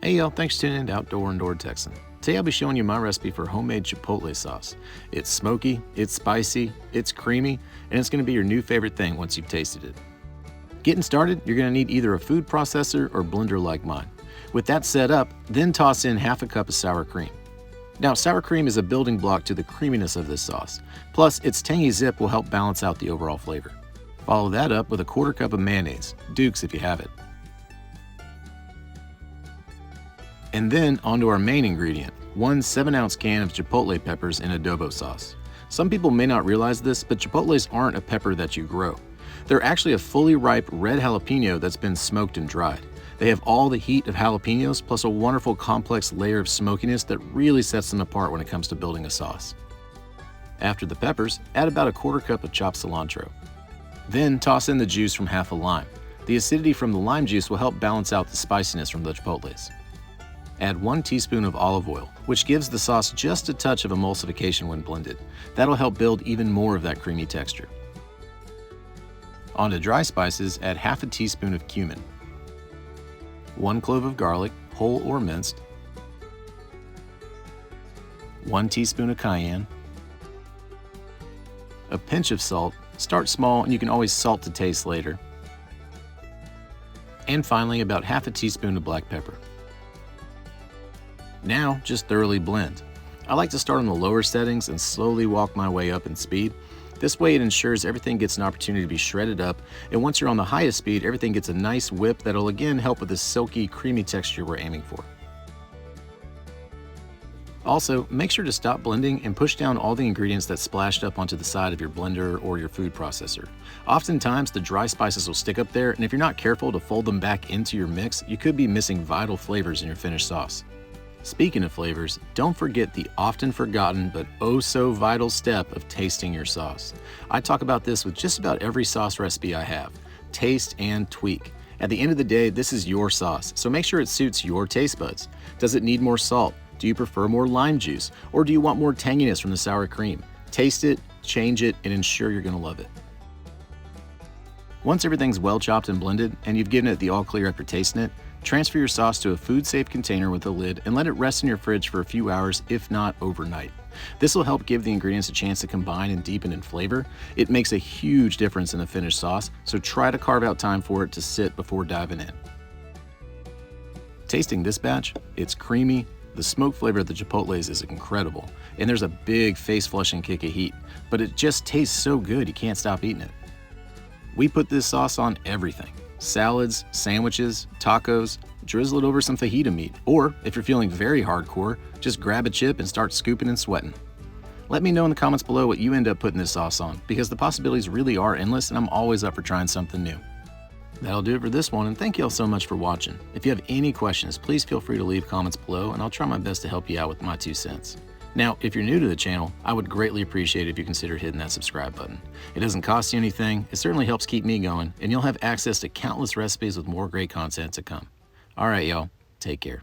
Hey y'all, thanks for tuning in to Outdoor and Door Texan. Today I'll be showing you my recipe for homemade Chipotle sauce. It's smoky, it's spicy, it's creamy, and it's going to be your new favorite thing once you've tasted it. Getting started, you're going to need either a food processor or blender like mine. With that set up, then toss in half a cup of sour cream. Now, sour cream is a building block to the creaminess of this sauce. Plus, its tangy zip will help balance out the overall flavor. Follow that up with a quarter cup of mayonnaise, Duke's if you have it. And then onto our main ingredient, one 7-ounce can of Chipotle peppers in adobo sauce. Some people may not realize this, but Chipotles aren't a pepper that you grow. They're actually a fully ripe red jalapeno that's been smoked and dried. They have all the heat of jalapenos plus a wonderful complex layer of smokiness that really sets them apart when it comes to building a sauce. After the peppers, add about a quarter cup of chopped cilantro. Then toss in the juice from half a lime. The acidity from the lime juice will help balance out the spiciness from the Chipotles. Add 1 teaspoon of olive oil, which gives the sauce just a touch of emulsification when blended. That'll help build even more of that creamy texture. Onto dry spices, add half a teaspoon of cumin, 1 clove of garlic, whole or minced, 1 teaspoon of cayenne, a pinch of salt. Start small and you can always salt to taste later. And finally, about half a teaspoon of black pepper. Now, just thoroughly blend. I like to start on the lower settings and slowly walk my way up in speed. This way it ensures everything gets an opportunity to be shredded up, and once you're on the highest speed, everything gets a nice whip that'll again help with the silky, creamy texture we're aiming for. Also, make sure to stop blending and push down all the ingredients that splashed up onto the side of your blender or your food processor. Oftentimes, the dry spices will stick up there, and if you're not careful to fold them back into your mix, you could be missing vital flavors in your finished sauce. Speaking of flavors, don't forget the often forgotten but oh so vital step of tasting your sauce. I talk about this with just about every sauce recipe I have. Taste and tweak. At the end of the day, this is your sauce, so make sure it suits your taste buds. Does it need more salt? Do you prefer more lime juice? Or do you want more tanginess from the sour cream? Taste it, change it, and ensure you're going to love it. Once everything's well chopped and blended, and you've given it the all clear after tasting it, transfer your sauce to a food-safe container with a lid and let it rest in your fridge for a few hours, if not overnight. This will help give the ingredients a chance to combine and deepen in flavor. It makes a huge difference in the finished sauce, so try to carve out time for it to sit before diving in. Tasting this batch, it's creamy, the smoke flavor of the Chipotles is incredible, and there's a big face-flushing kick of heat, but it just tastes so good you can't stop eating it. We put this sauce on everything. Salads, sandwiches, tacos, drizzle it over some fajita meat, or if you're feeling very hardcore, just grab a chip and start scooping and sweating. Let me know in the comments below what you end up putting this sauce on, because the possibilities really are endless and I'm always up for trying something new. That'll do it for this one, and thank you all so much for watching. If you have any questions, please feel free to leave comments below and I'll try my best to help you out with my 2 cents. Now, if you're new to the channel, I would greatly appreciate it if you consider hitting that subscribe button. It doesn't cost you anything, it certainly helps keep me going, and you'll have access to countless recipes with more great content to come. Alright y'all, take care.